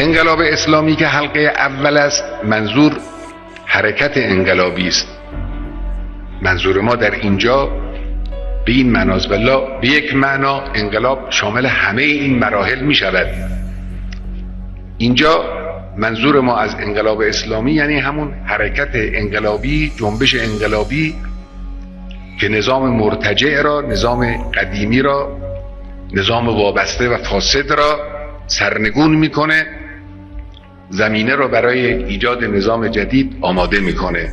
انقلاب اسلامی که حلقه اول است منظور حرکت انقلابی است. منظور ما در اینجا به این معناست والله به یک معنا انقلاب شامل همه این مراحل می شود. اینجا منظور ما از انقلاب اسلامی یعنی همون حرکت انقلابی، جنبش انقلابی که نظام مرتجع را، نظام قدیمی را، نظام وابسته و فاسد را سرنگون میکنه، زمینه را برای ایجاد نظام جدید آماده میکنه.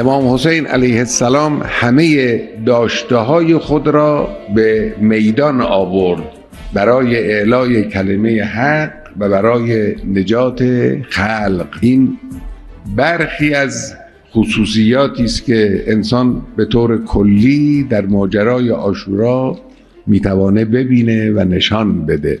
امام حسین علیه السلام همه داشته‌های خود را به میدان آورد برای اعلای کلمه حق و برای نجات خلق. این برخی از خصوصیاتی است که انسان به طور کلی در ماجرای عاشورا میتوانه ببینه و نشان بده.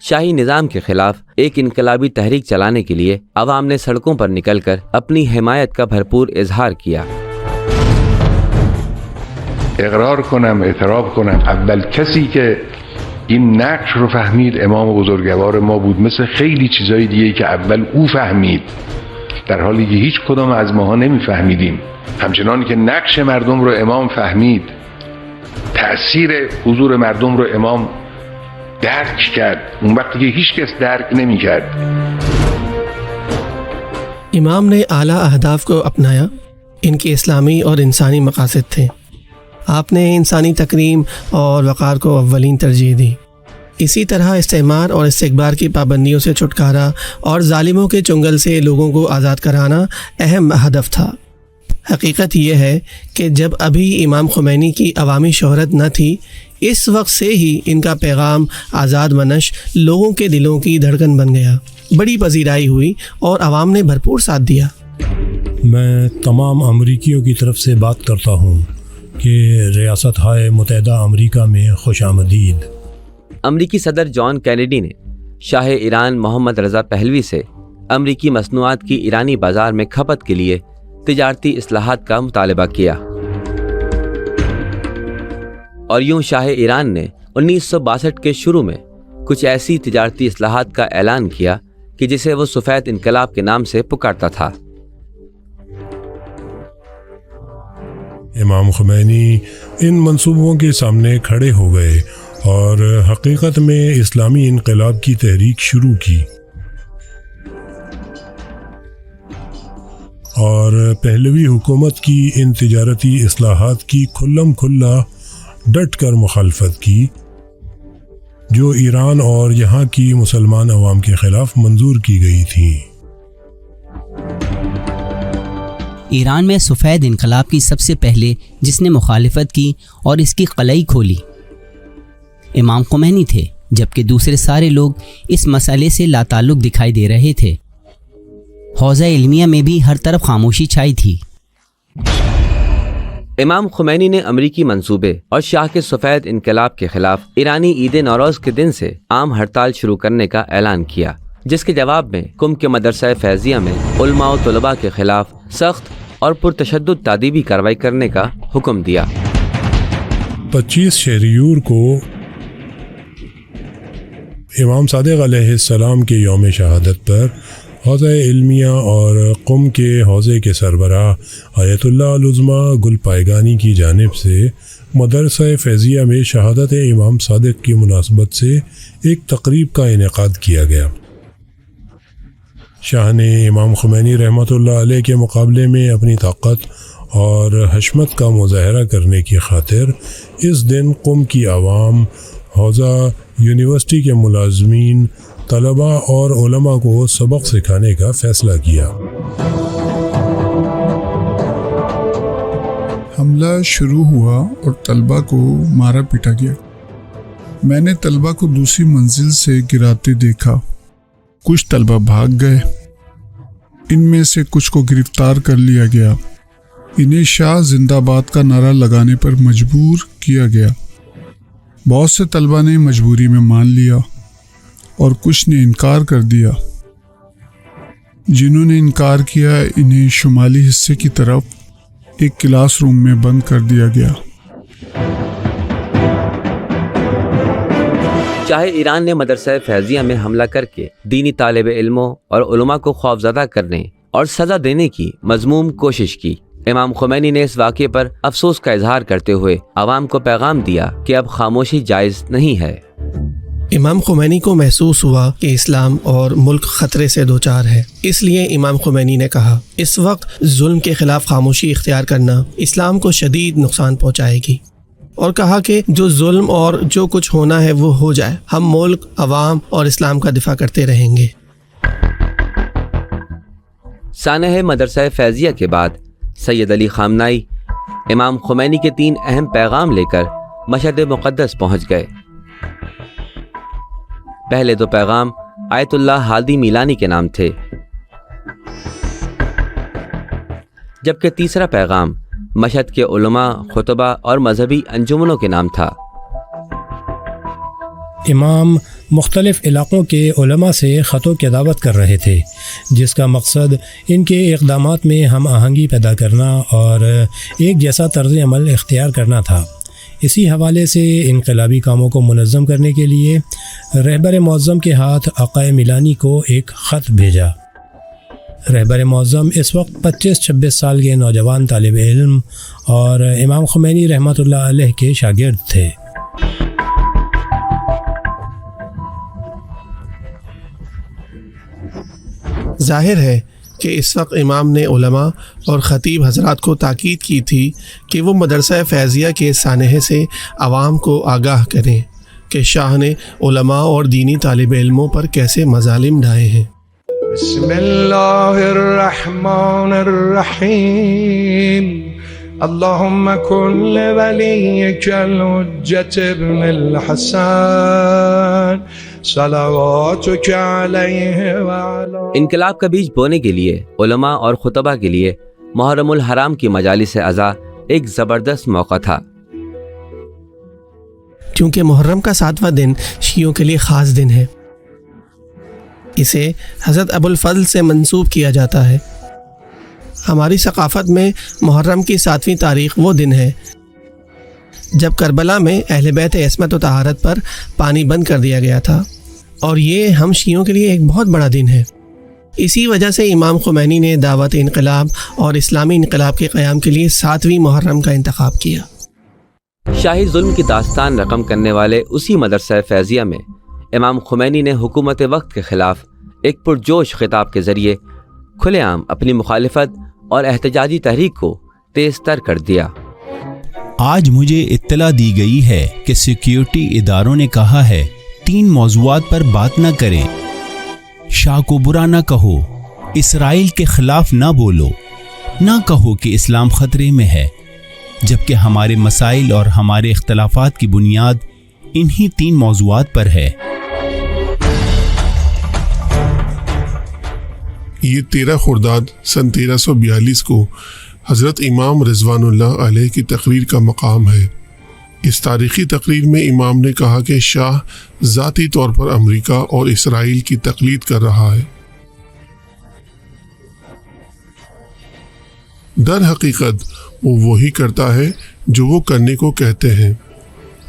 شاہی نظام کے خلاف ایک انقلابی تحریک چلانے کے لیے عوام نے سڑکوں پر نکل کر اپنی حمایت کا بھرپور اظہار کیا۔ اقرار کنم، اعتراف کنم، اول کسی که این نقش رو فهمید امام بزرگوار ما بود، مثل خیلی چیزای دیگه که اول او فهمید، در حالی که هیچ کدام از ماها نمیفهمیدیم. همچنانی که نقش مردم رو امام فهمید، تأثیر حضور مردم رو امام درک کرد، اون وقتی که هیچ کس درک نمی کرد. امام نے اعلیٰ اہداف کو اپنایا، ان کے اسلامی اور انسانی مقاصد تھے۔ آپ نے انسانی تکریم اور وقار کو اولین ترجیح دی۔ اسی طرح استعمار اور استکبار کی پابندیوں سے چھٹکارا اور ظالموں کے چنگل سے لوگوں کو آزاد کرانا اہم ہدف تھا۔ حقیقت یہ ہے کہ جب ابھی امام خمینی کی عوامی شہرت نہ تھی، اس وقت سے ہی ان کا پیغام آزاد منش لوگوں کے دلوں کی دھڑکن بن گیا، بڑی پذیرائی ہوئی اور عوام نے بھرپور ساتھ دیا۔ میں تمام امریکیوں کی طرف سے بات کرتا ہوں کہ ریاست ہائے متحدہ امریکہ میں خوش آمدید۔ امریکی صدر جان کینیڈی نے شاہ ایران محمد رضا پہلوی سے امریکی مصنوعات کی ایرانی بازار میں کھپت کے لیے تجارتی اصلاحات کا مطالبہ کیا، اور یوں شاہ ایران نے 1962 کے شروع میں کچھ ایسی تجارتی اصلاحات کا اعلان کیا کہ جسے وہ سفید انقلاب کے نام سے پکارتا تھا۔ امام خمینی ان منصوبوں کے سامنے کھڑے ہو گئے اور حقیقت میں اسلامی انقلاب کی تحریک شروع کی، اور پہلوی حکومت کی ان تجارتی اصلاحات کی کھلم کھلا ڈٹ کر مخالفت کی جو ایران اور یہاں کی مسلمان عوام کے خلاف منظور کی گئی تھیں۔ ایران میں سفید انقلاب کی سب سے پہلے جس نے مخالفت کی اور اس کی قلعی کھولی امام خمینی تھے، جبکہ دوسرے سارے لوگ اس مسئلے سے لا تعلق دکھائی دے رہے تھے۔ حوزہ علمیہ میں بھی ہر طرف خاموشی چھائی تھی۔ امام خمینی نے امریکی منصوبے اور شاہ کے سفید انقلاب کے خلاف ایرانی عید نوروز کے دن سے عام ہڑتال شروع کرنے کا اعلان کیا، جس کے جواب میں قم کے مدرسہ فیضیہ میں علماء و طلباء کے خلاف سخت اور پرتشدد تادیبی کارروائی کرنے کا حکم دیا۔ 25 شہریور کو امام صادق علیہ السلام کے یوم شہادت پر حوزہ علمیہ اور قم کے حوزے کے سربراہ آیت اللہ العظمیٰ گل پائگانی کی جانب سے مدرسہ فیضیہ میں شہادت امام صادق کی مناسبت سے ایک تقریب کا انعقاد کیا گیا۔ شاہ نے امام خمینی رحمۃ اللہ علیہ کے مقابلے میں اپنی طاقت اور حشمت کا مظاہرہ کرنے کی خاطر اس دن قم کی عوام، حوزہ یونیورسٹی کے ملازمین، طلباء اور علماء کو سبق سکھانے کا فیصلہ کیا۔ حملہ شروع ہوا اور طلباء کو مارا پیٹا گیا۔ میں نے طلباء کو دوسری منزل سے گراتے دیکھا۔ کچھ طلباء بھاگ گئے، ان میں سے کچھ کو گرفتار کر لیا گیا۔ انہیں شاہ زندہ باد کا نعرہ لگانے پر مجبور کیا گیا۔ بہت سے طلباء نے مجبوری میں مان لیا اور کچھ نے انکار کر دیا۔ جنہوں نے انکار کیا انہیں شمالی حصے کی طرف ایک کلاس روم میں بند کر دیا گیا۔ شاہ ایران نے مدرسہ فیضیہ میں حملہ کر کے دینی طالب علموں اور علماء کو خوفزدہ کرنے اور سزا دینے کی مذموم کوشش کی۔ امام خمینی نے اس واقعے پر افسوس کا اظہار کرتے ہوئے عوام کو پیغام دیا کہ اب خاموشی جائز نہیں ہے۔ امام خمینی کو محسوس ہوا کہ اسلام اور ملک خطرے سے دوچار ہے، اس لیے امام خمینی نے کہا اس وقت ظلم کے خلاف خاموشی اختیار کرنا اسلام کو شدید نقصان پہنچائے گی، اور کہا کہ جو ظلم اور جو کچھ ہونا ہے وہ ہو جائے، ہم ملک، عوام اور اسلام کا دفاع کرتے رہیں گے۔ سانحہ مدرسہ فیضیہ کے بعد سید علی خامنائی امام خمینی کے 3 اہم پیغام لے کر مشہد مقدس پہنچ گئے۔ پہلے 2 پیغام آیت اللہ ہادی میلانی کے نام تھے، جبکہ تیسرا پیغام مشہد کے علماء، خطبہ اور مذہبی انجمنوں کے نام تھا۔ امام مختلف علاقوں کے علماء سے خط و کتابت کر رہے تھے، جس کا مقصد ان کے اقدامات میں ہم آہنگی پیدا کرنا اور ایک جیسا طرز عمل اختیار کرنا تھا۔ اسی حوالے سے انقلابی کاموں کو منظم کرنے کے لیے رہبر معظم کے ہاتھ آقا میلانی کو ایک خط بھیجا۔ رہبر معظم اس وقت 25-26 سال کے نوجوان طالب علم اور امام خمینی رحمۃ اللہ علیہ کے شاگرد تھے۔ ظاہر ہے کہ اس وقت امام نے علماء اور خطیب حضرات کو تاکید کی تھی کہ وہ مدرسہ فیضیہ کے سانحے سے عوام کو آگاہ کریں کہ شاہ نے علماء اور دینی طالب علموں پر کیسے مظالم ڈھائے ہیں۔ بسم اللہ الرحمن الرحیم اللہم کن لولیک الحجۃ ابن الحسن صلواتک علیہ وعلی۔ انقلاب کا بیج بونے کے لیے علماء اور خطبہ کے لیے محرم الحرام کی مجالس عزا ایک زبردست موقع تھا، کیونکہ محرم کا 7واں دن شیعوں کے لیے خاص دن ہے۔ اسے حضرت ابو الفضل سے منسوب کیا جاتا ہے۔ ہماری ثقافت میں محرم کی 7ویں تاریخ وہ دن ہے جب کربلا میں اہل بیت عصمت و طہارت پر پانی بند کر دیا گیا تھا، اور یہ ہم شیعوں کے لیے ایک بہت بڑا دن ہے۔ اسی وجہ سے امام خمینی نے دعوت انقلاب اور اسلامی انقلاب کے قیام کے لیے 7ویں محرم کا انتخاب کیا۔ شاہی ظلم کی داستان رقم کرنے والے اسی مدرسہ فیضیہ میں امام خمینی نے حکومت وقت کے خلاف ایک پرجوش خطاب کے ذریعے کھلے عام اپنی مخالفت اور احتجاجی تحریک کو تیز تر کر دیا۔ آج مجھے اطلاع دی گئی ہے کہ سیکیورٹی اداروں نے کہا ہے 3 موضوعات پر بات نہ کریں۔ شاہ کو برا نہ کہو، اسرائیل کے خلاف نہ بولو، نہ کہو کہ اسلام خطرے میں ہے، جبکہ ہمارے مسائل اور ہمارے اختلافات کی بنیاد انہی 3 موضوعات پر ہے۔ یہ 13 خرداد سن 1342 کو حضرت امام رضوان اللہ علیہ کی تقریر کا مقام ہے۔ اس تاریخی تقریر میں امام نے کہا کہ شاہ ذاتی طور پر امریکہ اور اسرائیل کی تقلید کر رہا ہے۔ در حقیقت وہ وہی کرتا ہے جو وہ کرنے کو کہتے ہیں۔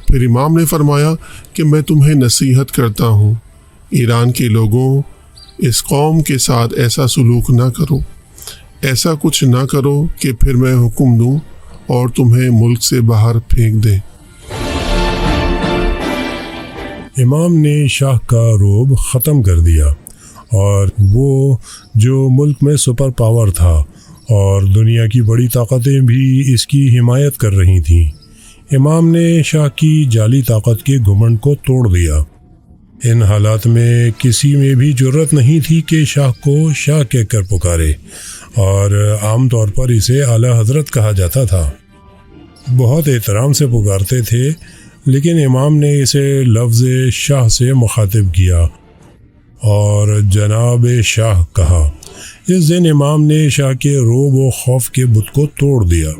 پھر امام نے فرمایا کہ میں تمہیں نصیحت کرتا ہوں، ایران کے لوگوں، اس قوم کے ساتھ ایسا سلوک نہ کرو، ایسا کچھ نہ کرو کہ پھر میں حکم دوں اور تمہیں ملک سے باہر پھینک دیں۔ امام نے شاہ کا رعب ختم کر دیا، اور وہ جو ملک میں سپر پاور تھا اور دنیا کی بڑی طاقتیں بھی اس کی حمایت کر رہی تھیں، امام نے شاہ کی جعلی طاقت کے گھمنڈ کو توڑ دیا۔ ان حالات میں کسی میں بھی جرت نہیں تھی کہ شاہ کو شاہ کہہ کر پکارے، اور عام طور پر اسے اعلیٰ حضرت کہا جاتا تھا۔ بہت احترام سے پکارتے تھے، لیکن امام نے اسے لفظ شاہ سے مخاطب کیا اور جناب شاہ کہا۔ اس دن امام نے شاہ کے رعب و خوف کے بت کو توڑ دیا۔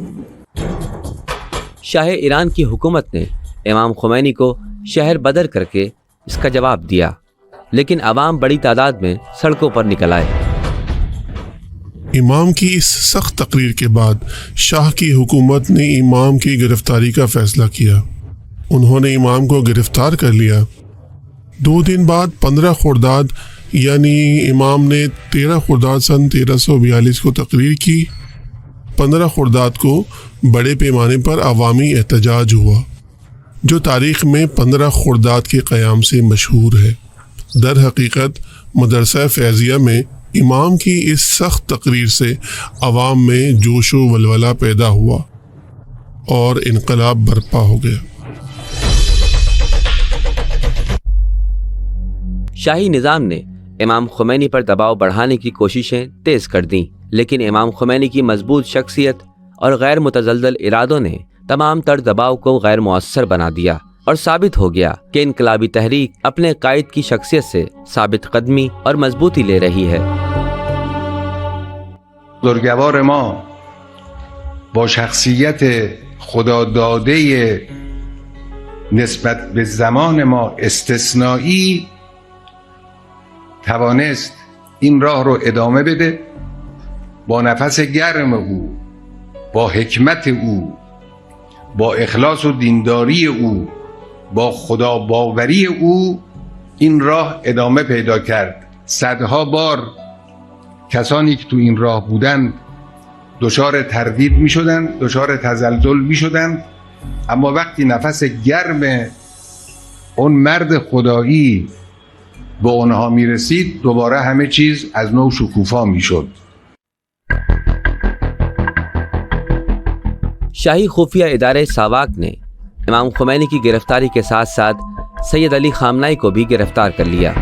شاہ ایران کی حکومت نے امام خمینی کو شہر بدر کر کے اس کا جواب دیا، لیکن عوام بڑی تعداد میں سڑکوں پر نکل آئے۔ امام کی اس سخت تقریر کے بعد شاہ کی حکومت نے امام کی گرفتاری کا فیصلہ کیا۔ انہوں نے امام کو گرفتار کر لیا۔ 2 دن بعد 15 خرداد یعنی امام نے 13 خرداد سن 1342 کو تقریر کی۔ 15 خرداد کو بڑے پیمانے پر عوامی احتجاج ہوا، جو تاریخ میں 15 خرداد کے قیام سے مشہور ہے۔ در حقیقت مدرسہ فیضیہ میں امام کی اس سخت تقریر سے عوام میں جوش و ولولہ پیدا ہوا اور انقلاب برپا ہو گیا۔ شاہی نظام نے امام خمینی پر دباؤ بڑھانے کی کوششیں تیز کر دیں، لیکن امام خمینی کی مضبوط شخصیت اور غیر متزلزل ارادوں نے تمام تر دباؤ کو غیر مؤثر بنا دیا، اور ثابت ہو گیا کہ انقلابی تحریک اپنے قائد کی شخصیت سے ثابت قدمی اور مضبوطی لے رہی ہے۔ بزرگوار ما با شخصیت خداداده نسبت به زمان ما استثنایی توانست این راه رو ادامه بده، با نفس گرم او، با حکمت او، با اخلاص و دینداری او، با خدا باوری او این راه ادامه پیدا کرد. صدها بار کسانی که تو این راه بودند دچار تردید می شدند، دچار تزلزل می شدند، اما وقتی نفس گرم اون مرد خدایی به اونها می رسید دوباره همه چیز از نو شکوفا می شد. شاہی خفیہ ادارے ساواک نے امام خمینی کی گرفتاری کے ساتھ ساتھ سید علی خامنائی کو بھی گرفتار کر لیا،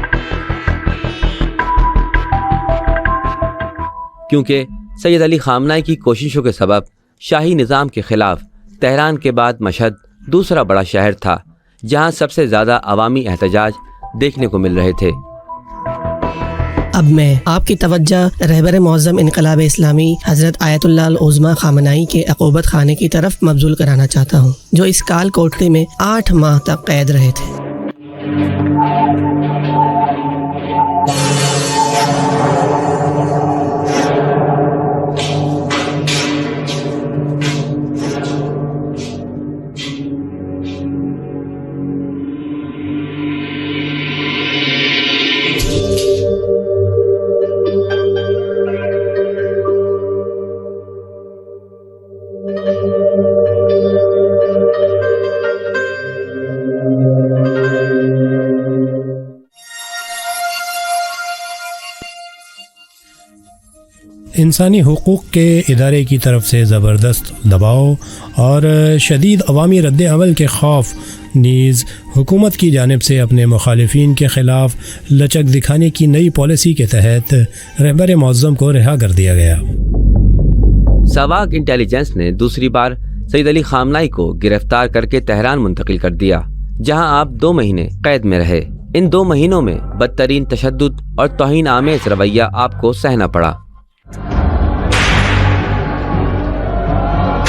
کیونکہ سید علی خامنائی کی کوششوں کے سبب شاہی نظام کے خلاف تہران کے بعد مشہد دوسرا بڑا شہر تھا جہاں سب سے زیادہ عوامی احتجاج دیکھنے کو مل رہے تھے۔ اب میں آپ کی توجہ رہبر معظم انقلاب اسلامی حضرت آیت اللہ العظمیٰ خامنائی کے عقوبت خانے کی طرف مبذول کرانا چاہتا ہوں، جو اس کال کوٹری میں 8 ماہ تک قید رہے تھے۔ انسانی حقوق کے ادارے کی طرف سے زبردست دباؤ اور شدید عوامی رد عمل کے خوف نیز حکومت کی جانب سے اپنے مخالفین کے خلاف لچک دکھانے کی نئی پالیسی کے تحت رہبر معظم کو رہا کر دیا گیا۔ ساواک انٹیلیجنس نے دوسری بار سید علی خامنائی کو گرفتار کر کے تہران منتقل کر دیا، جہاں آپ 2 مہینے قید میں رہے۔ ان 2 مہینوں میں بدترین تشدد اور توہین آمیز رویہ آپ کو سہنا پڑا۔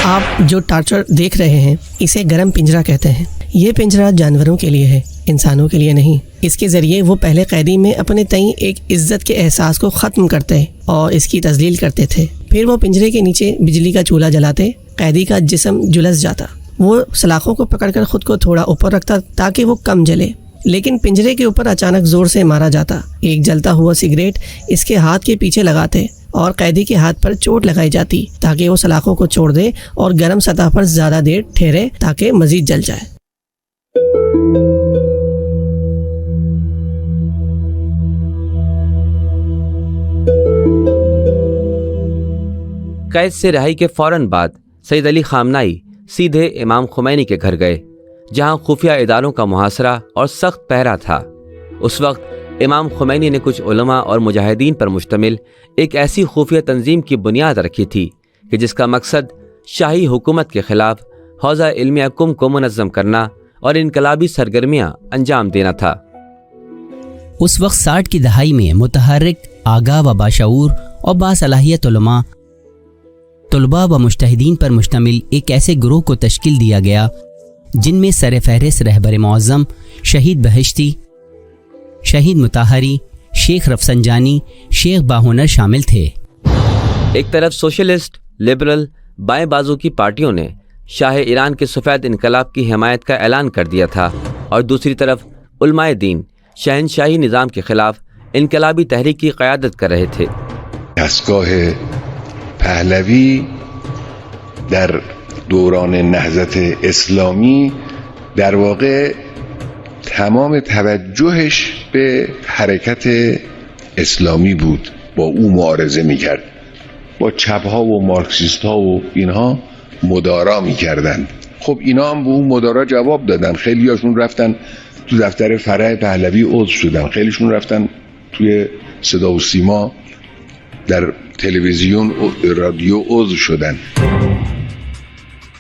آپ جو ٹارچر دیکھ رہے ہیں اسے گرم پنجرہ کہتے ہیں۔ یہ پنجرہ جانوروں کے لیے ہے، انسانوں کے لیے نہیں۔ اس کے ذریعے وہ پہلے قیدی میں اپنے تئیں ایک عزت کے احساس کو ختم کرتے اور اس کی تذلیل کرتے تھے۔ پھر وہ پنجرے کے نیچے بجلی کا چولہا جلاتے، قیدی کا جسم جلس جاتا۔ وہ سلاخوں کو پکڑ کر خود کو تھوڑا اوپر رکھتا تاکہ وہ کم جلے، لیکن پنجرے کے اوپر اچانک زور سے مارا جاتا۔ ایک جلتا ہوا سگریٹ اس کے ہاتھ کے پیچھے لگاتے اور قیدی کے ہاتھ پر چوٹ لگائی جاتی تاکہ وہ سلاخوں کو چھوڑ دے اور گرم سطح پر زیادہ دیر ٹھہرے تاکہ مزید جل جائے۔ قید سے رہائی کے فوراً بعد سید علی خامنائی سیدھے امام خمینی کے گھر گئے، جہاں خفیہ اداروں کا محاصرہ اور سخت پہرا تھا۔ اس وقت امام خمینی نے کچھ علماء اور مجاہدین پر مشتمل ایک ایسی خفیہ تنظیم کی بنیاد رکھی تھی کہ جس کا مقصد شاہی حکومت کے خلاف حوزہ علمیہ کم کو منظم کرنا اور انقلابی سرگرمیاں انجام دینا تھا۔ اس وقت 60 کی دہائی میں متحرک، آگاہ و باشعور اور باصلاحیت علماء، طلباء و مجتہدین پر مشتمل ایک ایسے گروہ کو تشکیل دیا گیا جن میں سر فہرست رہبر معظم شہید بہشتی، شہید مطہری، شیخ رفسنجانی، شیخ باہنر شامل تھے۔ ایک طرف سوشلسٹ، لبرل، بائیں بازو کی پارٹیوں نے شاہ ایران کے سفید انقلاب کی حمایت کا اعلان کر دیا تھا، اور دوسری طرف علماء دین شہنشاہی نظام کے خلاف انقلابی تحریک کی قیادت کر رہے تھے۔ دستگاه پهلوی در دوران نهضت اسلامی در واقع تمام توجهش به حرکت اسلامی بود، با او معارضه میکرد، با چپها و مارکسیستها و اینها مدارا میکردند. خب اینا هم به اون مدارا جواب دادن. خیلی هاشون رفتن تو دفتر فرع پهلوی عضو شدن، خیلیشون رفتن توی صدا و سیما در تلویزیون رادیو عضو شدن۔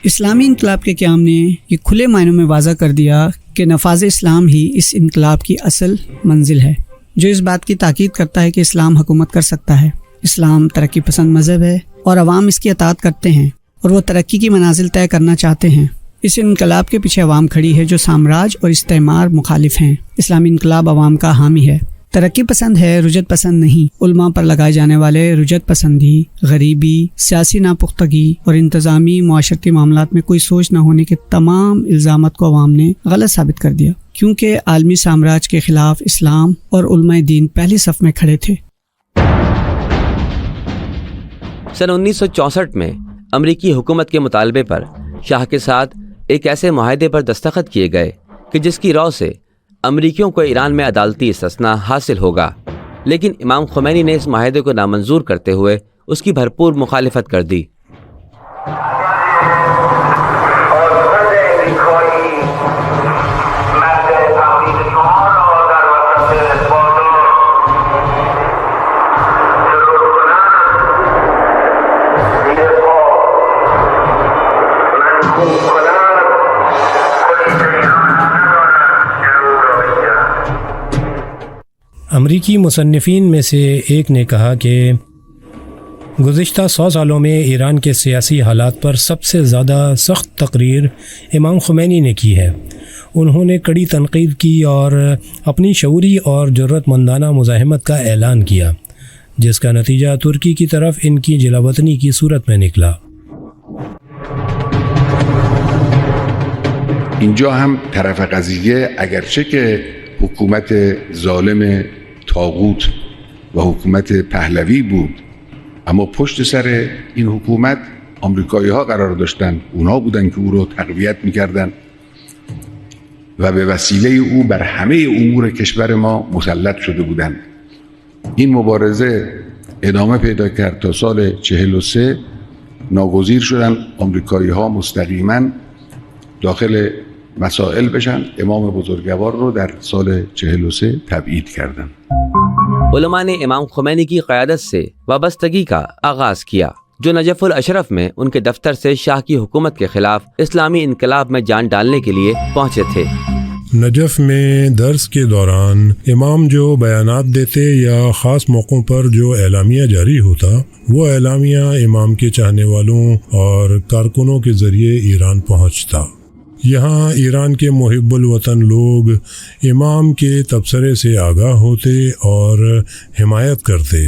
اسلامی انقلاب کے قیام نے یہ کھلے معنوں میں واضح کر دیا کہ نفاذ اسلام ہی اس انقلاب کی اصل منزل ہے، جو اس بات کی تاکید کرتا ہے کہ اسلام حکومت کر سکتا ہے۔ اسلام ترقی پسند مذہب ہے اور عوام اس کی اطاعت کرتے ہیں، اور وہ ترقی کی منازل طے کرنا چاہتے ہیں۔ اس انقلاب کے پیچھے عوام کھڑی ہے جو سامراج اور استعمار مخالف ہیں۔ اسلامی انقلاب عوام کا حامی ہے، ترقی پسند ہے، رجت پسند نہیں۔ علماء پر لگائے جانے والے رجت پسندی، غریبی، سیاسی ناپختگی اور انتظامی معاشرتی معاملات میں کوئی سوچ نہ ہونے کے تمام الزامات کو عوام نے غلط ثابت کر دیا، کیونکہ عالمی سامراج کے خلاف اسلام اور علماء دین پہلی صف میں کھڑے تھے۔ سن 1964 میں امریکی حکومت کے مطالبے پر شاہ کے ساتھ ایک ایسے معاہدے پر دستخط کیے گئے کہ جس کی رو سے امریکیوں کو ایران میں عدالتی استثناء حاصل ہوگا، لیکن امام خمینی نے اس معاہدے کو نامنظور کرتے ہوئے اس کی بھرپور مخالفت کر دی۔ امریکی مصنفین میں سے ایک نے کہا کہ گزشتہ 100 سالوں میں ایران کے سیاسی حالات پر سب سے زیادہ سخت تقریر امام خمینی نے کی ہے۔ انہوں نے کڑی تنقید کی اور اپنی شعوری اور جرأت مندانہ مزاحمت کا اعلان کیا، جس کا نتیجہ ترکی کی طرف ان کی جلاوطنی کی صورت میں نکلا۔ اینجا هم طرف قضیه اگرچه که حکومت ظالم طاغوت و حکومت پهلوی بود، اما پشت سر این حکومت آمریکایی ها قرار داشتن. اونا بودن که او رو تقویت میکردن و به وسیله او بر همه امور کشور ما مسلط شده بودن. این مبارزه ادامه پیدا کرد تا سال 43. ناگزیر شدن آمریکایی ها مستقیما داخل مسائل بشن. امام بزرگوار رو در سال 43 تبعید کردن. علماء نے امام خمینی کی قیادت سے وابستگی کا آغاز کیا، جو نجف الاشرف میں ان کے دفتر سے شاہ کی حکومت کے خلاف اسلامی انقلاب میں جان ڈالنے کے لیے پہنچے تھے۔ نجف میں درس کے دوران امام جو بیانات دیتے یا خاص موقعوں پر جو اعلامیہ جاری ہوتا، وہ اعلامیہ امام کے چاہنے والوں اور کارکنوں کے ذریعے ایران پہنچتا۔ یہاں ایران کے محب الوطن لوگ امام کے تبصرے سے آگاہ ہوتے اور حمایت کرتے۔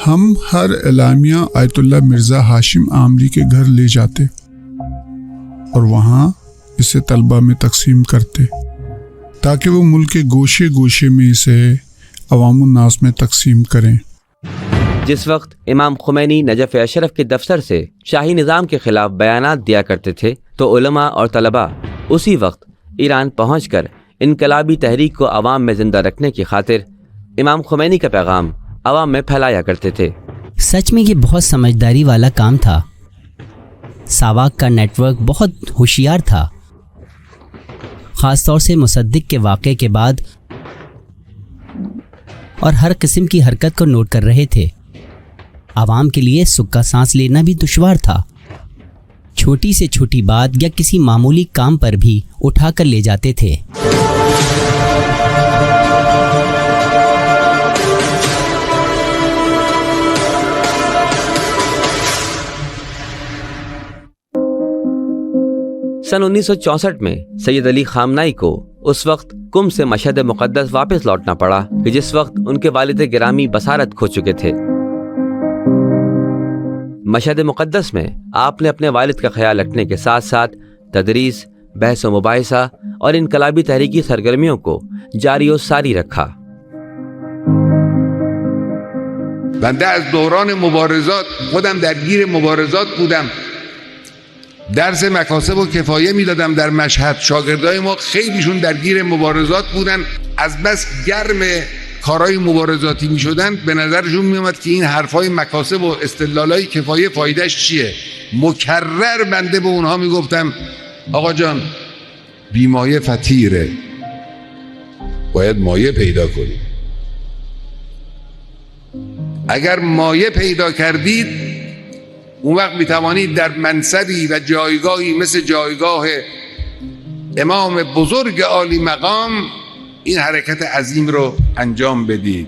ہم ہر اعلامیہ آیت اللہ مرزا ہاشم عامری کے گھر لے جاتے اور وہاں اسے طلبہ میں تقسیم کرتے تاکہ وہ ملک کے گوشے گوشے میں اسے عوام الناس میں تقسیم کریں۔ جس وقت امام خمینی نجف اشرف کے دفتر سے شاہی نظام کے خلاف بیانات دیا کرتے تھے تو علماء اور طلباء اسی وقت ایران پہنچ کر انقلابی تحریک کو عوام میں زندہ رکھنے کی خاطر امام خمینی کا پیغام عوام میں پھیلایا کرتے تھے۔ سچ میں یہ بہت سمجھداری والا کام تھا۔ ساواک کا نیٹ ورک بہت ہوشیار تھا، خاص طور سے مصدق کے واقعے کے بعد، اور ہر قسم کی حرکت کو نوٹ کر رہے تھے۔ عوام کے لیے سکا سانس لینا بھی دشوار تھا۔ چھوٹی سے چھوٹی بات یا کسی معمولی کام پر بھی اٹھا کر لے جاتے تھے۔ سن 1964 میں سید علی خامنائی کو اس وقت قم سے مشہد مقدس واپس لوٹنا پڑا کہ جس وقت ان کے والد گرامی بصارت کھو چکے تھے۔ مشہد مقدس میں آپ نے اپنے والد کا خیال رکھنے کے ساتھ ساتھ تدریس، بحث و مباحثہ اور انقلابی تحریکی سرگرمیوں کو جاری و ساری رکھا۔ بنده از دوران مبارزات خودم درگیر مبارزات بودم. درس مکاسب و کفایه میدادم در مشهد. شاگردای ما خیلیشون درگیر مبارزات بودن. از بس گرم کارهای مبارزاتی میشدن به نظرشون میومد که این حرفای مکاسب و استدلالای کفایه فایدهش چیه. مکرر بنده به اونها میگفتم آقا جان بیمایه فطیره، باید مایه پیدا کنید. اگر مایه پیدا کردید اون وقت میتوانید در منصبی و جایگاهی مثل جایگاه امام بزرگ عالی مقام این حرکت عظیم رو انجام بدید.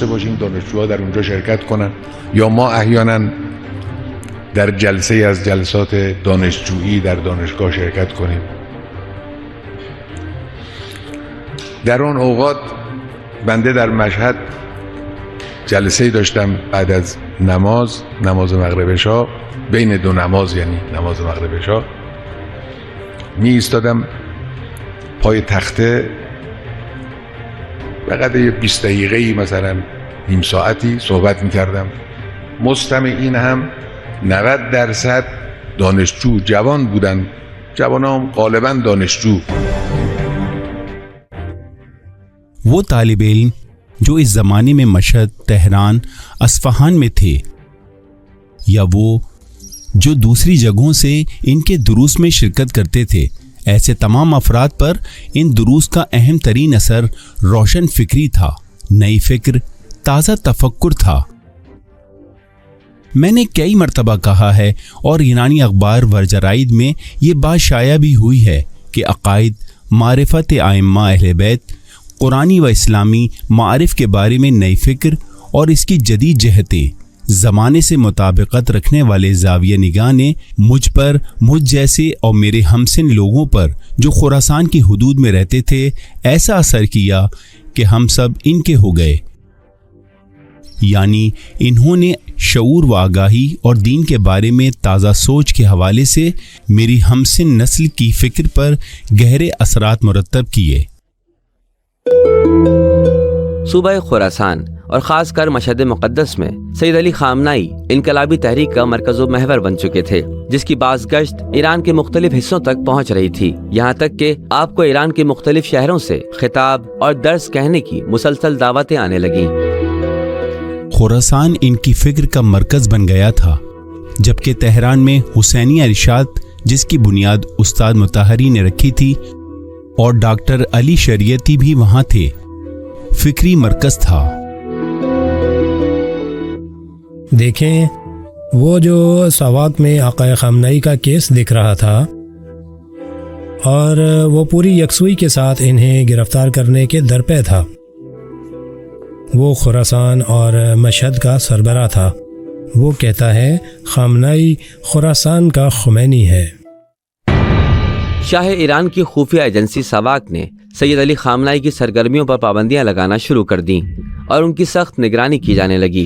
دانشجوها در اونجا شرکت کنن یا ما احیانا در جلسه از جلسات دانشجویی در دانشگاه شرکت کنیم. در اون اوقات بنده در مشهد جلسه‌ای داشتم بعد از نماز مغرب عشا، بین دو نماز یعنی نماز مغرب عشا، می ایستادم پای تخته فقط یه 20 دقیقه‌ای مثلا نیم ساعتی صحبت می‌کردم. مستمعین هم 90% دانشجو جوان بودن، جوانام غالباً دانشجو. وہ طالب علم جو اس زمانے میں مشہد، تہران، اصفہان میں تھے، یا وہ جو دوسری جگہوں سے ان کے دروس میں شرکت کرتے تھے، ایسے تمام افراد پر ان دروس کا اہم ترین اثر روشن فکری تھا، نئی فکر، تازہ تفکر تھا۔ میں نے کئی مرتبہ کہا ہے اور یونانی اخبار و جرائد میں یہ بات شائع بھی ہوئی ہے کہ عقائد، معرفت ائمہ اہل بیت، قرآنی و اسلامی معارف کے بارے میں نئی فکر اور اس کی جدید جہتیں زمانے سے مطابقت رکھنے والے زاویہ نگاہ نے مجھ پر، مجھ جیسے اور میرے ہمسن لوگوں پر جو خراسان کی حدود میں رہتے تھے ایسا اثر کیا کہ ہم سب ان کے ہو گئے۔ یعنی انہوں نے شعور و آگاہی اور دین کے بارے میں تازہ سوچ کے حوالے سے میری ہمسن نسل کی فکر پر گہرے اثرات مرتب کیے۔ صوبہ خراسان اور خاص کر مشہد مقدس میں سید علی خامنائی انقلابی تحریک کا مرکز و محور بن چکے تھے، جس کی باز گشت ایران کے مختلف حصوں تک پہنچ رہی تھی، یہاں تک کہ آپ کو ایران کے مختلف شہروں سے خطاب اور درس کہنے کی مسلسل دعوتیں آنے لگیں۔ خراسان ان کی فکر کا مرکز بن گیا تھا، جبکہ تہران میں حسینیہ ارشاد، جس کی بنیاد استاد مطہری نے رکھی تھی، اور ڈاکٹر علی شریعتی بھی وہاں تھے، فکری مرکز تھا۔ دیکھیں، وہ جو ساواک میں آقا خامنائی کا کیس دکھ رہا تھا اور وہ پوری یکسوئی کے ساتھ انہیں گرفتار کرنے کے درپے تھا، وہ خراسان اور مشہد کا سربراہ تھا۔ وہ کہتا ہے خامنائی خراسان کا خمینی ہے۔ شاہ ایران کی خفیہ ایجنسی ساواک نے سید علی خامنائی کی سرگرمیوں پر پابندیاں لگانا شروع کر دیں اور ان کی سخت نگرانی کی جانے لگی۔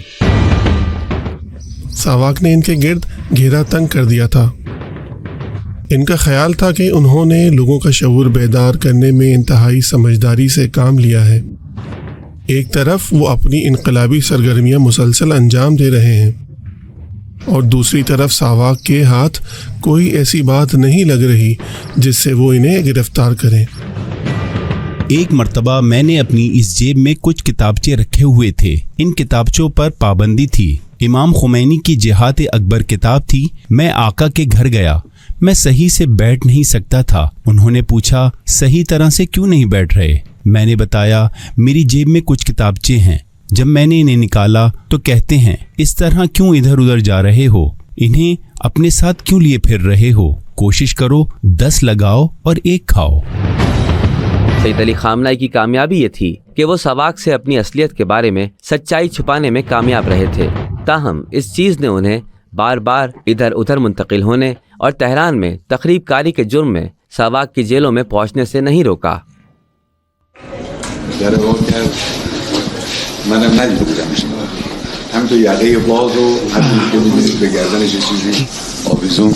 ساواک نے ان کے گرد گھیرا تنگ کر دیا تھا۔ ان کا خیال تھا کہ انہوں نے لوگوں کا شعور بیدار کرنے میں انتہائی سمجھداری سے کام لیا ہے۔ ایک طرف وہ اپنی انقلابی سرگرمیاں مسلسل انجام دے رہے ہیں اور دوسری طرف ساواک کے ہاتھ کوئی ایسی بات نہیں لگ رہی جس سے وہ انہیں گرفتار کریں۔ ایک مرتبہ میں نے اپنی اس جیب میں کچھ کتابچے رکھے ہوئے تھے، ان کتابچوں پر پابندی تھی۔ امام خمینی کی جہاد اکبر کتاب تھی۔ میں آقا کے گھر گیا، میں صحیح سے بیٹھ نہیں سکتا تھا۔ انہوں نے پوچھا صحیح طرح سے کیوں نہیں بیٹھ رہے؟ میں نے بتایا میری جیب میں کچھ کتابچے ہیں۔ جب میں نے انہیں نکالا تو کہتے ہیں اس طرح کیوں ادھر ادھر جا رہے ہو؟ انہیں اپنے ساتھ کیوں لیے پھر رہے ہو؟ کوشش کرو 10 لگاؤ اور 1 کھاؤ۔ سید علی خامنائی کی کامیابی یہ تھی کہ وہ ساواک سے اپنی اصلیت کے بارے میں سچائی چھپانے میں کامیاب رہے تھے، تاہم اس چیز نے انہیں بار بار ادھر ادھر منتقل ہونے اور تہران میں تخریب کاری کے جرم میں ساواک کی جیلوں میں پہنچنے سے نہیں روکا۔ منم ندیده بودمش، همینطور یقه باز و همینطور که می‌بینید به گردنش یه چیزی آویزون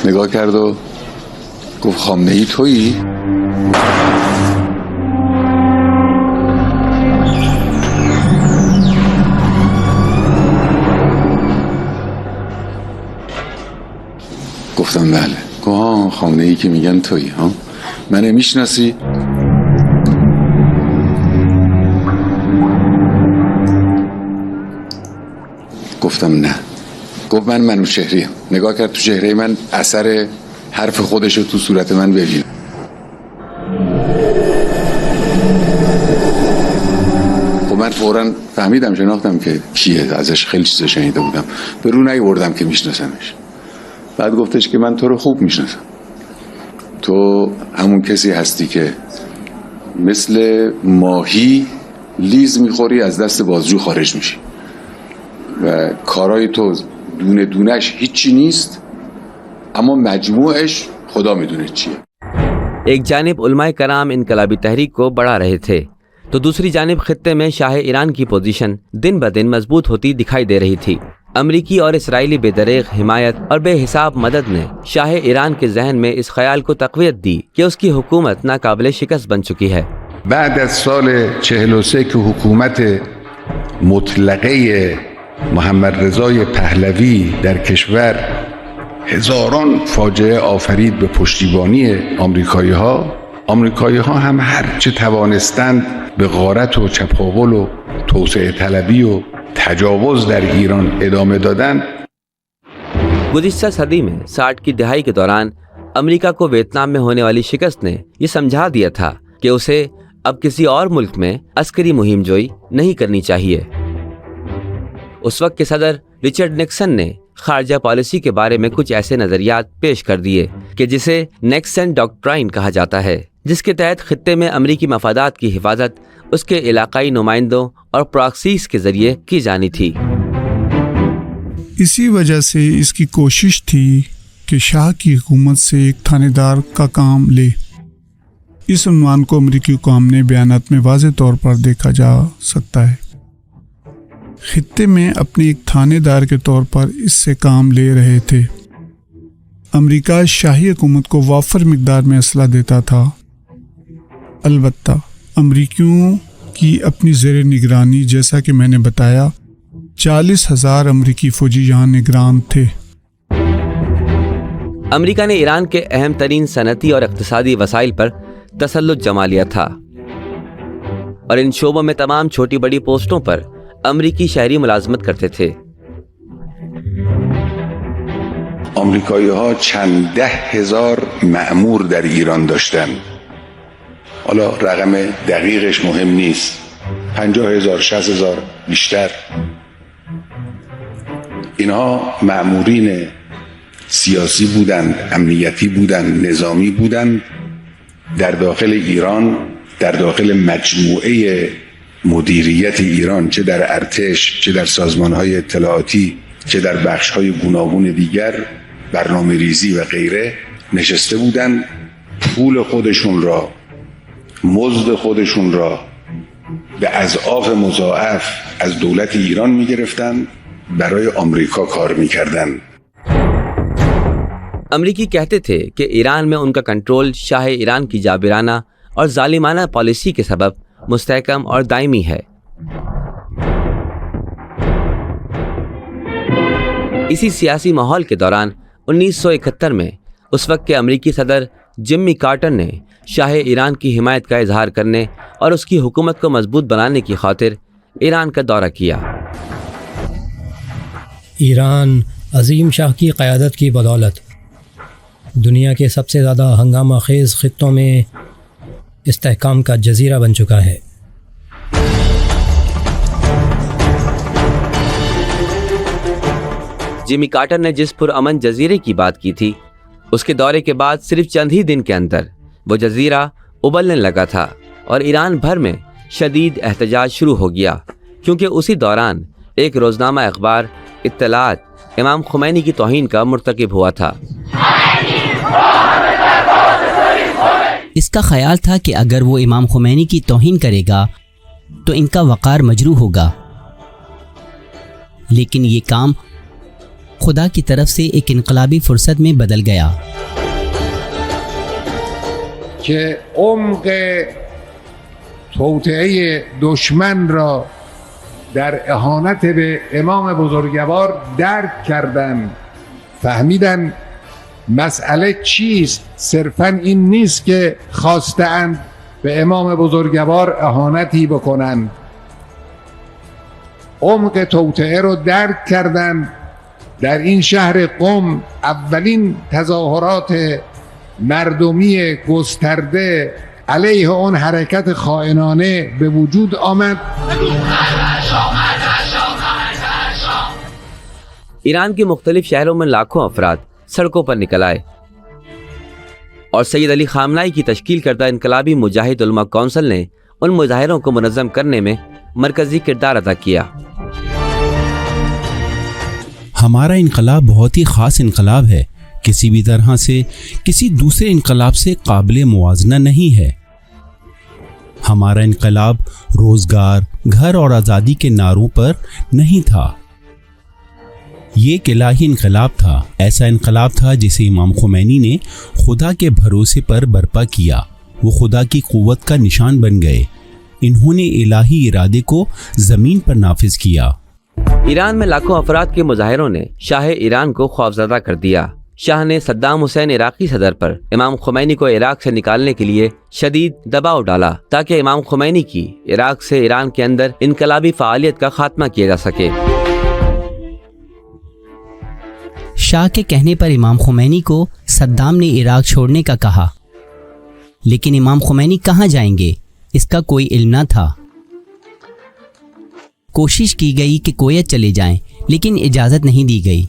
نگاه کرد و گفت خامنه‌ای تویی؟ گفتم بله. گفت خامنه ای که میگن تویی ها؟ منو میشناسی؟ گفتم نه. گفت من منوچهریم. نگاه کرد تو چهره من، اثر حرف خودش رو تو صورت من ببین. خب من فوراً فهمیدم، شناختم که کیه، ازش خیلی چیزا شنیده بودم، به رو نیاوردم که میشناسمش. بعد گفتش که من تو رو خوب میشناسم، تو همون کسی هستی که مثل ماهی لیز میخوری از دست بازجو خارج میشی و کارای تو دونه دونش هیچی نیست، اما مجموعش خدا میدونه چیه. ایک جانب علماء کرام انقلابی تحریک کو بڑھا رہے تھے تو دوسری جانب خطے میں شاہ ایران کی پوزیشن دن بدن مضبوط ہوتی دکھائی دے رہی تھی. امریکی اور اسرائیلی بے دریغ حمایت اور بے حساب مدد نے شاہ ایران کے ذہن میں اس خیال کو تقویت دی کہ اس کی حکومت ناقابل شکست بن چکی ہے. بعد از سال 43 که حکومت مطلقه محمد رضای پهلوی در کشور هزاران فاجعه آفرید به پشتیبانی آمریکایی ها هم هر چه توانستند به غارت و چپاول و توسعه طلبی و تجاوز در ایران ادامه دادن. گزشتہ صدی میں 60 کی دہائی کے دوران امریکہ کو ویتنام میں ہونے والی شکست نے یہ سمجھا دیا تھا کہ اسے اب کسی اور ملک میں عسکری مہم جوئی نہیں کرنی چاہیے. اس وقت کے صدر رچرڈ نکسن نے خارجہ پالیسی کے بارے میں کچھ ایسے نظریات پیش کر دیے کہ جسے نیکسن ڈاکٹرائن کہا جاتا ہے، جس کے تحت خطے میں امریکی مفادات کی حفاظت اس کے علاقائی نمائندوں اور پراکسیز کے ذریعے کی جانی تھی. اسی وجہ سے اس کی کوشش تھی کہ شاہ کی حکومت سے ایک تھانے دار کا کام لے. اس عنوان کو امریکی حکام نے بیانات میں واضح طور پر دیکھا جا سکتا ہے. خطے میں اپنے ایک تھانے دار کے طور پر اس سے کام لے رہے تھے. امریکہ شاہی حکومت کو وافر مقدار میں اسلحہ دیتا تھا. البتہ امریکیوں کی اپنی زیر نگرانی، جیسا کہ میں نے بتایا، 40,000 امریکی فوجی یہاں نگران تھے. امریکہ نے ایران کے اہم ترین صنعتی اور اقتصادی وسائل پر تسلط جما لیا تھا اور ان شعبوں میں تمام چھوٹی بڑی پوسٹوں پر امریکی شہری ملازمت کرتے تھے. آمریکایی ها چند 10,000 مأمور در ایران داشتن. حالا رقم دقیقش مهم نیست، 50,000 60,000 بیشتر. اینها مأمورین سیاسی بودند، امنیتی بودند، نظامی بودند در داخل ایران، در داخل مجموعه مدیریت ایران، چه در ارتش، چه در سازمان‌های اطلاعاتی، چه در بخش‌های گوناگون دیگر، برنامه ریزی و غیره نشسته بودند. پول خودشون را، مزد خودشون را به اضعاف مضاعف از دولت ایران می‌گرفتند، برای آمریکا کار می‌کردند. امریکی کہتے تھے کہ ایران میں ان کا کنٹرول شاہ ایران کی جابرانہ اور ظالمانہ پالیسی کے سبب مستحکم اور دائمی ہے. اسی سیاسی ماحول کے دوران 1971 میں اس وقت کے امریکی صدر جمی کارٹر نے شاہ ایران کی حمایت کا اظہار کرنے اور اس کی حکومت کو مضبوط بنانے کی خاطر ایران کا دورہ کیا. ایران عظیم شاہ کی قیادت کی بدولت دنیا کے سب سے زیادہ ہنگامہ خیز خطوں میں استحکام کا جزیرہ بن چکا ہے. جمی کارٹر نے جس پرامن جزیرے کی بات کی تھی، اس کے دورے کے بعد صرف چند ہی دن کے اندر وہ جزیرہ ابلنے لگا تھا اور ایران بھر میں شدید احتجاج شروع ہو گیا، کیونکہ اسی دوران ایک روزنامہ اخبار اطلاعات امام خمینی کی توہین کا مرتکب ہوا تھا. اس کا خیال تھا کہ اگر وہ امام خمینی کی توہین کرے گا تو ان کا وقار مجروح ہوگا، لیکن یہ کام خدا کی طرف سے ایک انقلابی فرصت میں بدل گیا. که عمق توطئه دشمن را در اهانت به امام بزرگوار درک کردند، فهمیدن مسئله چیست؟ صرفاً این نیست که خواستند به امام بزرگوار اهانتی بکنند. عمق توطئه رو درک کردند. در این شهر قم اولین تظاهرات مردمی گسترده علیه اون حرکت خائنانه به وجود آمد. ایران کے مختلف شہروں میں لاکھوں افراد سڑکوں پر نکل آئے اور سید علی خامنائی کی تشکیل کردہ انقلابی مجاہد علماء کونسل نے ان مظاہروں کو منظم کرنے میں مرکزی کردار ادا کیا. ہمارا انقلاب بہت ہی خاص انقلاب ہے، کسی بھی طرح سے کسی دوسرے انقلاب سے قابل موازنہ نہیں ہے. ہمارا انقلاب روزگار، گھر اور آزادی کے نعروں پر نہیں تھا، یہ ایک الہی انقلاب تھا. ایسا انقلاب تھا جسے امام خمینی نے خدا کے بھروسے پر برپا کیا. وہ خدا کی قوت کا نشان بن گئے. انہوں نے الہی ارادے کو زمین پر نافذ کیا. ایران میں لاکھوں افراد کے مظاہروں نے شاہ ایران کو خوفزدہ کر دیا. شاہ نے صدام حسین عراقی صدر پر امام خمینی کو عراق سے نکالنے کے لیے شدید دباؤ ڈالا تاکہ امام خمینی کی عراق سے ایران کے اندر انقلابی فعالیت کا خاتمہ کیا جا سکے. شاہ کے کہنے پر امام خمینی کو صدام نے عراق چھوڑنے کا کہا، لیکن امام خمینی کہاں جائیں گے اس کا کوئی علم نہ تھا. کوشش کی گئی کہ کویت چلے جائیں لیکن اجازت نہیں دی گئی.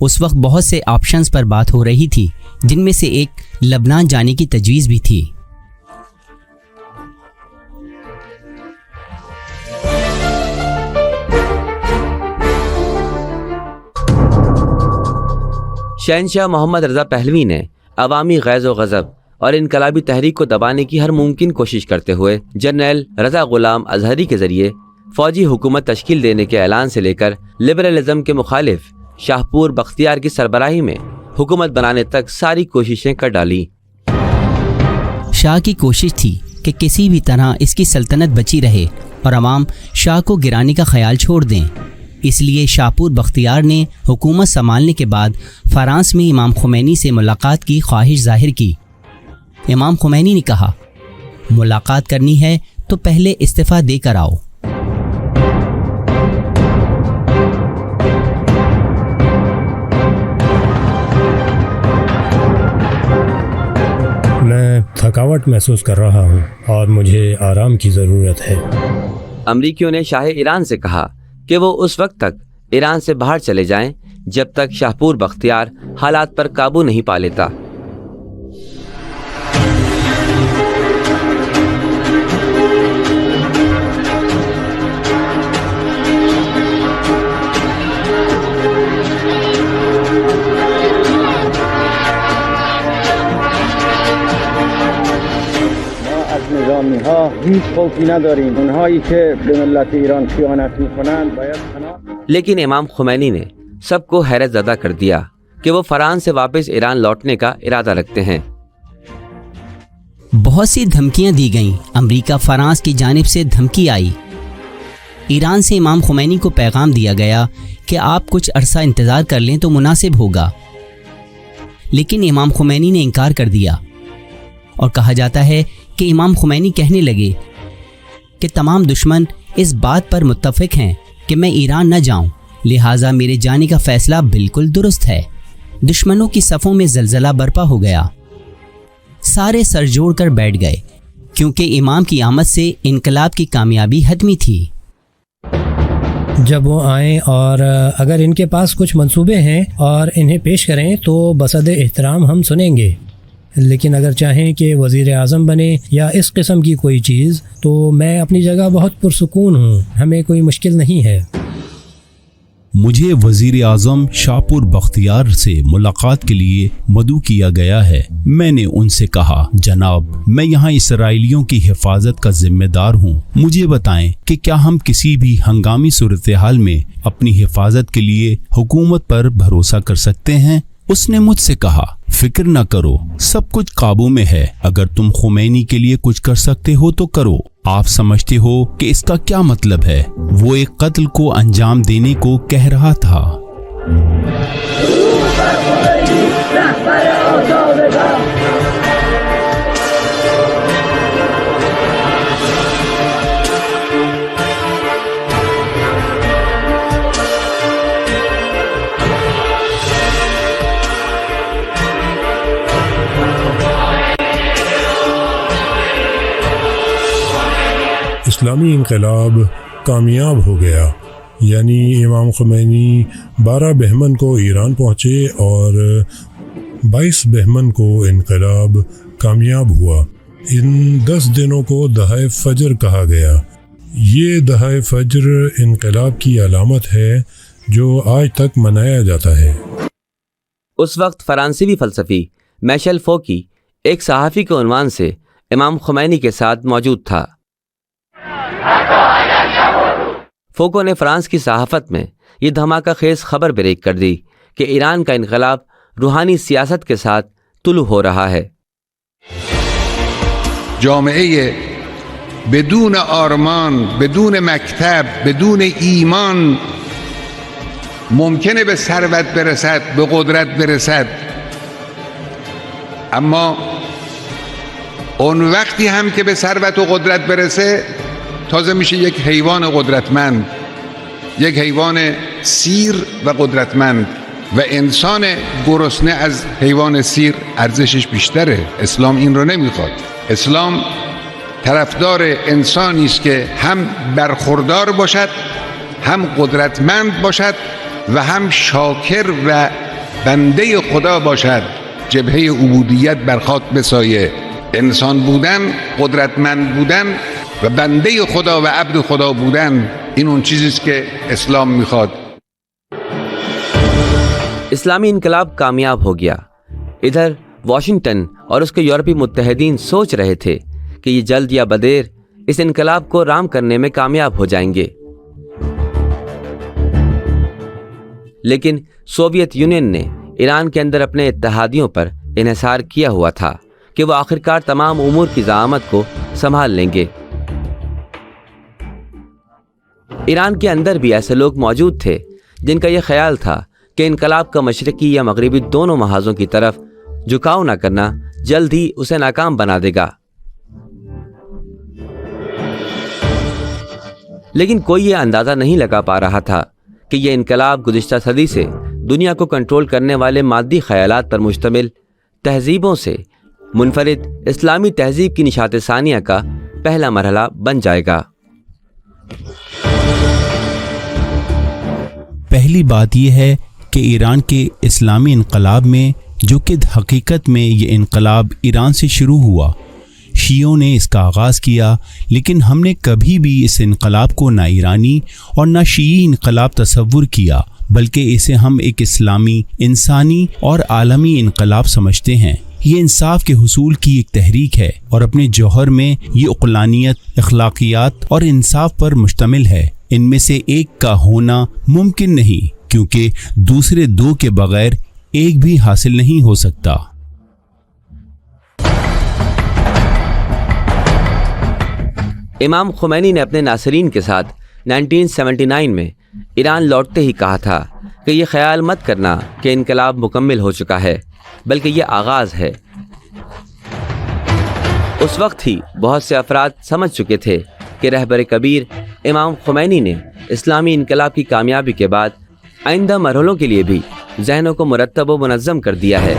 اس وقت بہت سے آپشنز پر بات ہو رہی تھی، جن میں سے ایک لبنان جانے کی تجویز بھی تھی. شہنشاہ محمد رضا پہلوی نے عوامی غیظ و غضب اور انقلابی تحریک کو دبانے کی ہر ممکن کوشش کرتے ہوئے جنرل رضا غلام اظہری کے ذریعے فوجی حکومت تشکیل دینے کے اعلان سے لے کر لبرلزم کے مخالف شاہپور بختیار کی سربراہی میں حکومت بنانے تک ساری کوششیں کر ڈالی. شاہ کی کوشش تھی کہ کسی بھی طرح اس کی سلطنت بچی رہے اور عوام شاہ کو گرانے کا خیال چھوڑ دیں. اس لیے شاہپور بختیار نے حکومت سنبھالنے کے بعد فرانس میں امام خمینی سے ملاقات کی خواہش ظاہر کی. امام خمینی نے کہا، ملاقات کرنی ہے تو پہلے استعفیٰ دے کر آؤ. میں تھکاوٹ محسوس کر رہا ہوں اور مجھے آرام کی ضرورت ہے. امریکیوں نے شاہ ایران سے کہا کہ وہ اس وقت تک ایران سے باہر چلے جائیں جب تک شاہپور بختیار حالات پر قابو نہیں پا لیتا. نظامی ها هیچ خوفی نداریم. اونهایی که به ملت ایران خیانت میکنند باید لیکن امام خمینی نے سب کو حیرت زدہ کر دیا کہ وہ فرانس سے واپس ایران لوٹنے کا ارادہ رکھتے ہیں. بہت سی دھمکیاں دی گئیں. امریکہ فرانس کی جانب سے دھمکی آئی. ایران سے امام خمینی کو پیغام دیا گیا کہ آپ کچھ عرصہ انتظار کر لیں تو مناسب ہوگا، لیکن امام خمینی نے انکار کر دیا. اور کہا جاتا ہے کہ امام خمینی کہنے لگے کہ تمام دشمن اس بات پر متفق ہیں کہ میں ایران نہ جاؤں، لہٰذا میرے جانے کا فیصلہ بالکل درست ہے. دشمنوں کی صفوں میں زلزلہ برپا ہو گیا. سارے سر جوڑ کر بیٹھ گئے کیونکہ امام کی آمد سے انقلاب کی کامیابی حتمی تھی. جب وہ آئیں اور اگر ان کے پاس کچھ منصوبے ہیں اور انہیں پیش کریں تو بصد احترام ہم سنیں گے، لیکن اگر چاہیں کہ وزیر اعظم بنے یا اس قسم کی کوئی چیز تو میں اپنی جگہ بہت پرسکون ہوں، ہمیں کوئی مشکل نہیں ہے. مجھے وزیر اعظم شاہپور بختیار سے ملاقات کے لیے مدعو کیا گیا ہے. میں نے ان سے کہا، جناب میں یہاں اسرائیلیوں کی حفاظت کا ذمہ دار ہوں، مجھے بتائیں کہ کیا ہم کسی بھی ہنگامی صورتحال میں اپنی حفاظت کے لیے حکومت پر بھروسہ کر سکتے ہیں؟ اس نے مجھ سے کہا، فکر نہ کرو، سب کچھ قابو میں ہے. اگر تم خمینی کے لیے کچھ کر سکتے ہو تو کرو. آپ سمجھتے ہو کہ اس کا کیا مطلب ہے؟ وہ ایک قتل کو انجام دینے کو کہہ رہا تھا. اسلامی انقلاب کامیاب ہو گیا، یعنی امام خمینی 12 بہمن کو ایران پہنچے اور 22 بہمن کو انقلاب کامیاب ہوا۔ ان 10 دنوں کو دہائے فجر کہا گیا۔ یہ دہائے فجر انقلاب کی علامت ہے جو آج تک منایا جاتا ہے۔ اس وقت فرانسیوی فلسفی میشل فوکی ایک صحافی کے عنوان سے امام خمینی کے ساتھ موجود تھا۔ فوکو نے فرانس کی صحافت میں یہ دھماکہ خیز خبر بریک کر دی کہ ایران کا انقلاب روحانی سیاست کے ساتھ طلوع ہو رہا ہے۔ جامعه بدون آرمان، بدون مکتب، بدون ایمان ممکنه به ثروت برسد، به قدرت برسد، اما اون وقتی هم که به ثروت و قدرت برسه تازه میشه یک حیوان قدرتمند، یک حیوان سیر و قدرتمند، و انسان گرسنه از حیوان سیر ارزشش بیشتره. اسلام این رو نمیخواد. اسلام طرفدار انسانی است که هم برخوردار باشد، هم قدرتمند باشد و هم شاکر و بنده خدا باشد، جبهه عبودیت بر خاک بسایه. انسان بودن، قدرتمند بودن و بنده خدا و عبد خدا بودن، این اون چیزی است که اسلام میخواد. اسلامی انقلاب کامیاب ہو گیا۔ ادھر واشنگٹن اور اس کے یورپی متحدین سوچ رہے تھے کہ یہ جلد یا بدیر اس انقلاب کو رام کرنے میں کامیاب ہو جائیں گے، لیکن سوویت یونین نے ایران کے اندر اپنے اتحادیوں پر انحصار کیا ہوا تھا کہ وہ آخرکار تمام امور کی زعامت کو سنبھال لیں گے۔ ایران کے اندر بھی ایسے لوگ موجود تھے جن کا یہ خیال تھا کہ انقلاب کا مشرقی یا مغربی دونوں محاذوں کی طرف جھکاؤ نہ کرنا جلد ہی اسے ناکام بنا دے گا، لیکن کوئی یہ اندازہ نہیں لگا پا رہا تھا کہ یہ انقلاب گزشتہ صدی سے دنیا کو کنٹرول کرنے والے مادی خیالات پر مشتمل تہذیبوں سے منفرد اسلامی تہذیب کی نشات ثانیہ کا پہلا مرحلہ بن جائے گا۔ پہلی بات یہ ہے کہ ایران کے اسلامی انقلاب میں، جو کہ حقیقت میں یہ انقلاب ایران سے شروع ہوا، شیعوں نے اس کا آغاز کیا، لیکن ہم نے کبھی بھی اس انقلاب کو نہ ایرانی اور نہ شیعی انقلاب تصور کیا، بلکہ اسے ہم ایک اسلامی، انسانی اور عالمی انقلاب سمجھتے ہیں۔ یہ انصاف کے حصول کی ایک تحریک ہے اور اپنے جوہر میں یہ عقلانیت، اخلاقیات اور انصاف پر مشتمل ہے۔ ان میں سے ایک کا ہونا ممکن نہیں، کیونکہ دوسرے دو کے بغیر ایک بھی حاصل نہیں ہو سکتا۔ امام خمینی نے اپنے ناصرین کے ساتھ 1979 میں ایران لوٹتے ہی کہا تھا کہ یہ خیال مت کرنا کہ انقلاب مکمل ہو چکا ہے، بلکہ یہ آغاز ہے۔ اس وقت ہی بہت سے افراد سمجھ چکے تھے کہ رہبر کبیر امام خمینی نے اسلامی انقلاب کی کامیابی کے بعد آئندہ مرحلوں کے لیے بھی ذہنوں کو مرتب و منظم کر دیا ہے۔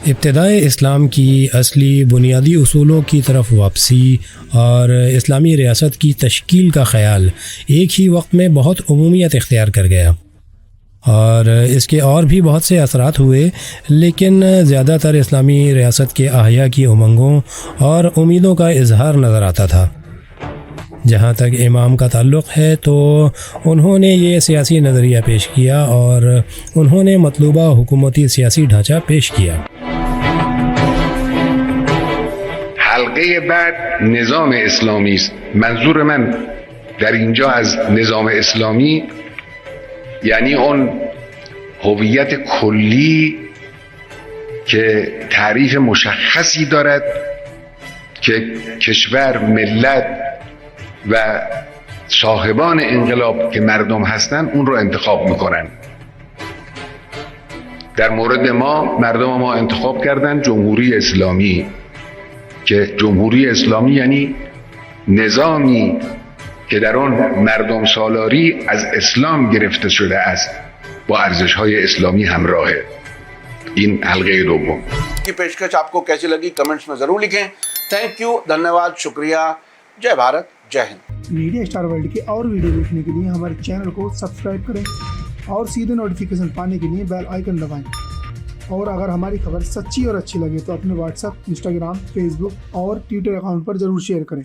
ابتدائے اسلام کی اصلی بنیادی اصولوں کی طرف واپسی اور اسلامی ریاست کی تشکیل کا خیال ایک ہی وقت میں بہت عمومیت اختیار کر گیا، اور اس کے اور بھی بہت سے اثرات ہوئے، لیکن زیادہ تر اسلامی ریاست کے احیا کی امنگوں اور امیدوں کا اظہار نظر آتا تھا۔ جہاں تک امام کا تعلق ہے تو انہوں نے یہ سیاسی نظریہ پیش کیا اور انہوں نے مطلوبہ حکومتی سیاسی ڈھانچہ پیش کیا۔ حلقه بعد نظام اسلامی است. منظور من در اینجا از نظام اسلامی یعنی اون هویت کلی که تعریف مشخصی دارد که کشور، ملت و صاحبان انقلاب که مردم هستن اون رو انتخاب میکنن. در مورد ما، مردم ما انتخاب کردن جمهوری اسلامی، که جمهوری اسلامی یعنی نظامی که در آن مردم سالاری از اسلام گرفته شده است، با ارزش‌های اسلامی همراهه. این حلقه دوم. کی پیشکش آپ کو کیسی لگی کمنٹس میں ضرور لکھیں. تھینک یو، دھنیہ، شکریہ. جے بھارت، جے ہند. میڈیا اسٹار ورلڈ کے اور ویڈیو دیکھنے کے لیے ہمارے چینل کو سبسکرائب کریں اور سیدھے نوٹیفیکیشن پانے کے لیے بیل آئیکن دبائیں. اور اگر ہماری خبر سچی اور اچھی لگے تو اپنے واٹس ایپ، انسٹاگرام، فیس بک اور ٹویٹر اکاؤنٹ پر ضرور شیئر کریں.